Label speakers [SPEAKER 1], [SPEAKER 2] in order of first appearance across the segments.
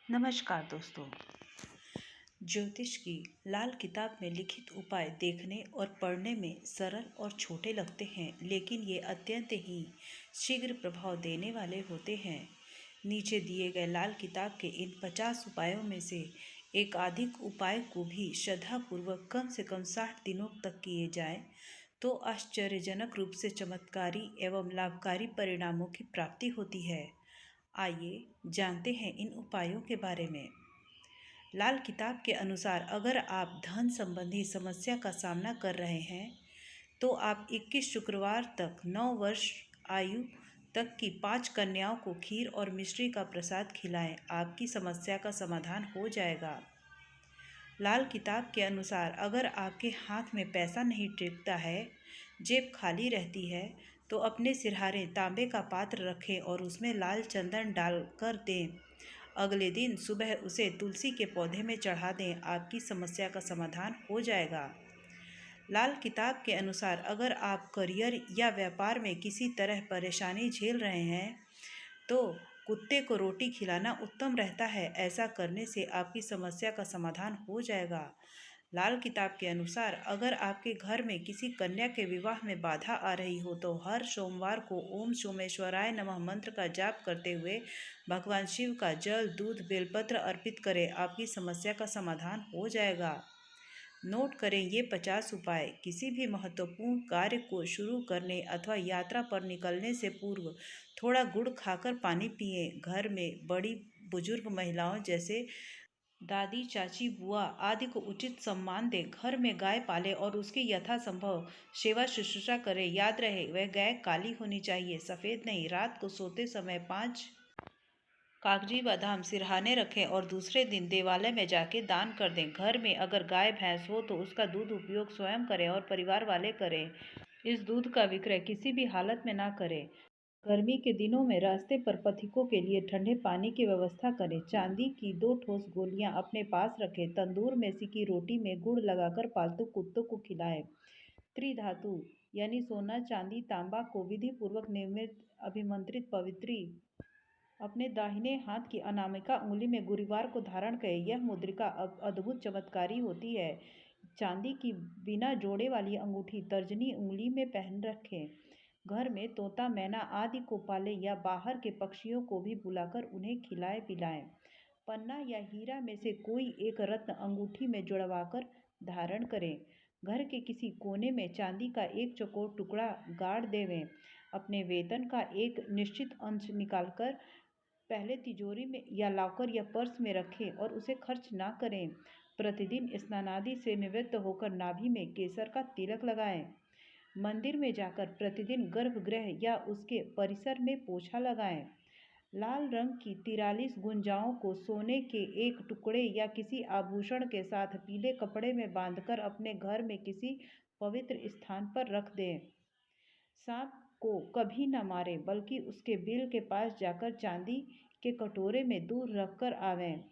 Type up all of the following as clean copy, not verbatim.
[SPEAKER 1] नमस्कार दोस्तों। ज्योतिष की लाल किताब में लिखित उपाय देखने और पढ़ने में सरल और छोटे लगते हैं, लेकिन ये अत्यंत ही शीघ्र प्रभाव देने वाले होते हैं। नीचे दिए गए लाल किताब के इन 50 उपायों में से एकाधिक उपाय को भी श्रद्धापूर्वक कम से कम 60 दिनों तक किए जाए तो आश्चर्यजनक रूप से चमत्कारी एवं लाभकारी परिणामों की प्राप्ति होती है। आइए जानते हैं इन उपायों के बारे में। लाल किताब के अनुसार अगर आप धन संबंधी समस्या का सामना कर रहे हैं तो आप 21 शुक्रवार तक 9 वर्ष आयु तक की 5 कन्याओं को खीर और मिश्री का प्रसाद खिलाएं। आपकी समस्या का समाधान हो जाएगा। लाल किताब के अनुसार अगर आपके हाथ में पैसा नहीं टिकता है, जेब खाली रहती है, तो अपने सिरहारे तांबे का पात्र रखें और उसमें लाल चंदन डालकर दें। अगले दिन सुबह उसे तुलसी के पौधे में चढ़ा दें। आपकी समस्या का समाधान हो जाएगा। लाल किताब के अनुसार अगर आप करियर या व्यापार में किसी तरह परेशानी झेल रहे हैं तो कुत्ते को रोटी खिलाना उत्तम रहता है। ऐसा करने से आपकी समस्या का समाधान हो जाएगा। लाल किताब के अनुसार अगर आपके घर में किसी कन्या के विवाह में बाधा आ रही हो तो हर सोमवार को ओम सोमेश्वराय नमः मंत्र का जाप करते हुए भगवान शिव का जल, दूध, बेलपत्र अर्पित करें। आपकी समस्या का समाधान हो जाएगा। नोट करें, ये 50 उपाय किसी भी महत्वपूर्ण कार्य को शुरू करने अथवा यात्रा पर निकलने से पूर्व थोड़ा गुड़ खाकर पानी पिएं। घर में बड़ी बुजुर्ग महिलाओं जैसे दादी, चाची, बुआ आदि को उचित सम्मान दें। घर में गाय पालें और उसकी यथासंभव सेवा शुश्रूषा करें। याद रहे, वह गाय काली होनी चाहिए, सफ़ेद नहीं। रात को सोते समय 5 कागजी बादाम सिरहाने रखें और दूसरे दिन देवालय में जाके दान कर दें। घर में अगर गाय भैंस हो तो उसका दूध उपयोग स्वयं करें और परिवार वाले करें। इस दूध का विक्रय किसी भी हालत में ना करें। गर्मी के दिनों में रास्ते पर पथिकों के लिए ठंडे पानी की व्यवस्था करें। चांदी की 2 ठोस गोलियां अपने पास रखें। तंदूर में सिकी रोटी में गुड़ लगाकर पालतू कुत्तों को खिलाएं। त्रिधातु यानी सोना, चांदी, तांबा को विधि पूर्वक निर्मित अभिमंत्रित पवित्री अपने दाहिने हाथ की अनामिका उंगली में गुरुवार को धारण करें। यह मुद्रिका अद्भुत चमत्कारी होती है। चांदी की बिना जोड़े वाली अंगूठी तर्जनी उंगली में पहन रखें। घर में तोता, मैना आदि को पालें या बाहर के पक्षियों को भी बुलाकर उन्हें खिलाएं पिलाएं। पन्ना या हीरा में से कोई एक रत्न अंगूठी में जुड़वाकर धारण करें। घर के किसी कोने में चांदी का एक चौकोर टुकड़ा गाड़ देवें। अपने वेतन का एक निश्चित अंश निकालकर पहले तिजोरी में या लॉकर या पर्स में रखें और उसे खर्च ना करें। प्रतिदिन स्नानादि से निवृत्त होकर नाभि में केसर का तिलक लगाएं। मंदिर में जाकर प्रतिदिन गर्भगृह या उसके परिसर में पोछा लगाएं। लाल रंग की 43 गुंजाओं को सोने के एक टुकड़े या किसी आभूषण के साथ पीले कपड़े में बांधकर अपने घर में किसी पवित्र स्थान पर रख दें। सांप को कभी न मारें, बल्कि उसके बिल के पास जाकर चांदी के कटोरे में दूध रखकर आवें।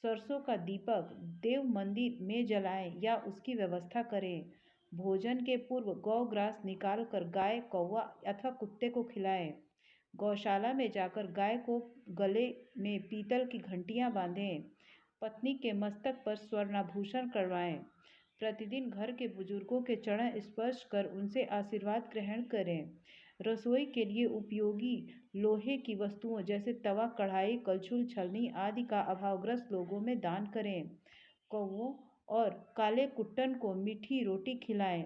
[SPEAKER 1] सरसों का दीपक देव मंदिर में जलाएं या उसकी व्यवस्था करें। भोजन के पूर्व गौग्रास निकाल कर गाय, कौवा अथवा कुत्ते को खिलाएं। गौशाला में जाकर गाय को गले में पीतल की घंटियां बांधें। पत्नी के मस्तक पर स्वर्णाभूषण करवाएं। प्रतिदिन घर के बुजुर्गों के चरण स्पर्श कर उनसे आशीर्वाद ग्रहण करें। रसोई के लिए उपयोगी लोहे की वस्तुओं जैसे तवा, कढ़ाई, कलछुल, छलनी आदि का अभावग्रस्त लोगों में दान करें। कौवों और काले कुट्टन को मीठी रोटी खिलाएं।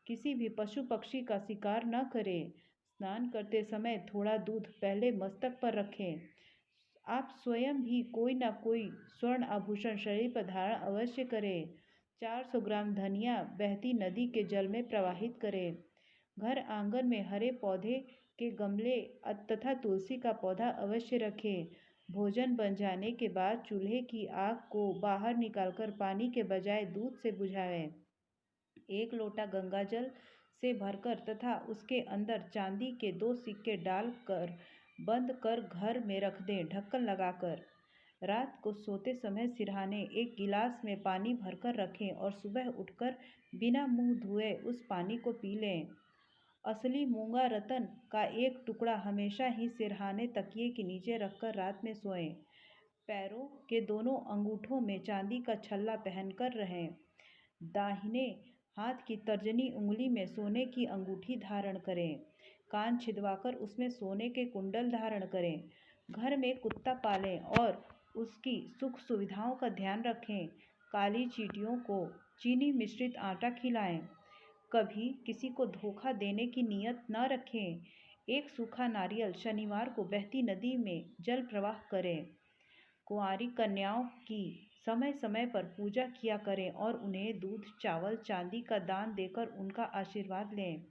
[SPEAKER 1] किसी भी पशु पक्षी का शिकार न करें। स्नान करते समय थोड़ा दूध पहले मस्तक पर रखें। आप स्वयं भी कोई ना कोई स्वर्ण आभूषण शरीर पर धारण अवश्य करें। 400 ग्राम धनिया बहती नदी के जल में प्रवाहित करें। घर आंगन में हरे पौधे के गमले तथा तुलसी का पौधा अवश्य रखें। भोजन बन जाने के बाद चूल्हे की आग को बाहर निकालकर पानी के बजाय दूध से बुझाएं। 1 लोटा गंगाजल से भरकर तथा उसके अंदर चांदी के 2 सिक्के डालकर बंद कर घर में रख दें, ढक्कन लगाकर। रात को सोते समय सिरहाने 1 गिलास में पानी भरकर रखें और सुबह उठकर बिना मुंह धोए उस पानी को पी लें। असली मूंगा रतन का एक टुकड़ा हमेशा ही सिरहाने तकिए के नीचे रखकर रात में सोएं। पैरों के दोनों अंगूठों में चांदी का छल्ला पहनकर रहें। दाहिने हाथ की तर्जनी उंगली में सोने की अंगूठी धारण करें। कान छिदवाकर उसमें सोने के कुंडल धारण करें। घर में कुत्ता पालें और उसकी सुख सुविधाओं का ध्यान रखें। काली चींटियों को चीनी मिश्रित आटा खिलाएं। कभी किसी को धोखा देने की नीयत न रखें। एक सूखा नारियल शनिवार को बहती नदी में जल प्रवाह करें। कुंवारी कन्याओं की समय समय पर पूजा किया करें और उन्हें दूध, चावल, चांदी का दान देकर उनका आशीर्वाद लें।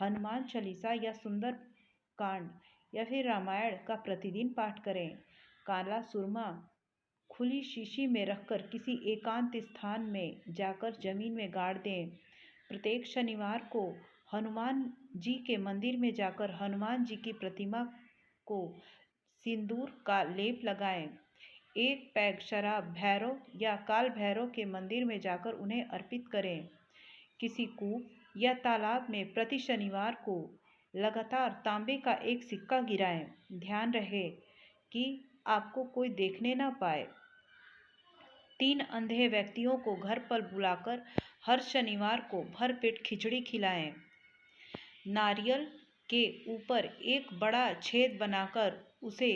[SPEAKER 1] हनुमान चालीसा या सुंदर कांड या फिर रामायण का प्रतिदिन पाठ करें। काला सुरमा खुली शीशी में रखकर किसी एकांत स्थान में जाकर जमीन में गाड़ दें। प्रत्येक शनिवार को हनुमान जी के मंदिर में जाकर हनुमान जी की प्रतिमा को सिंदूर का लेप लगाएं। एक पैग शराब भैरव या काल भैरव के मंदिर में जाकर उन्हें अर्पित करें। किसी कूप या तालाब में प्रति शनिवार को लगातार तांबे का एक सिक्का गिराएं। ध्यान रहे कि आपको कोई देखने ना पाए। 3 अंधे व्यक्तियों को घर पर बुलाकर हर शनिवार को भरपेट खिचड़ी खिलाएं। नारियल के ऊपर एक बड़ा छेद बनाकर उसे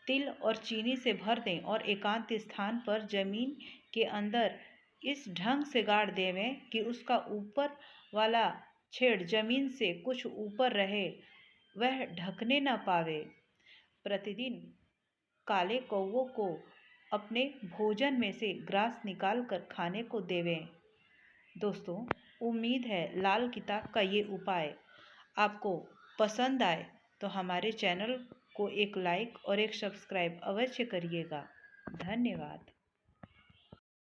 [SPEAKER 1] तिल और चीनी से भर दें और एकांत स्थान पर जमीन के अंदर इस ढंग से गाड़ देवें कि उसका ऊपर वाला छेद जमीन से कुछ ऊपर रहे, वह ढकने न पावे। प्रतिदिन काले कौवों को अपने भोजन में से ग्रास निकाल कर खाने को देवें। दोस्तों, उम्मीद है लाल किताब का ये उपाय आपको पसंद आए तो हमारे चैनल को एक लाइक और एक सब्सक्राइब अवश्य करिएगा। धन्यवाद।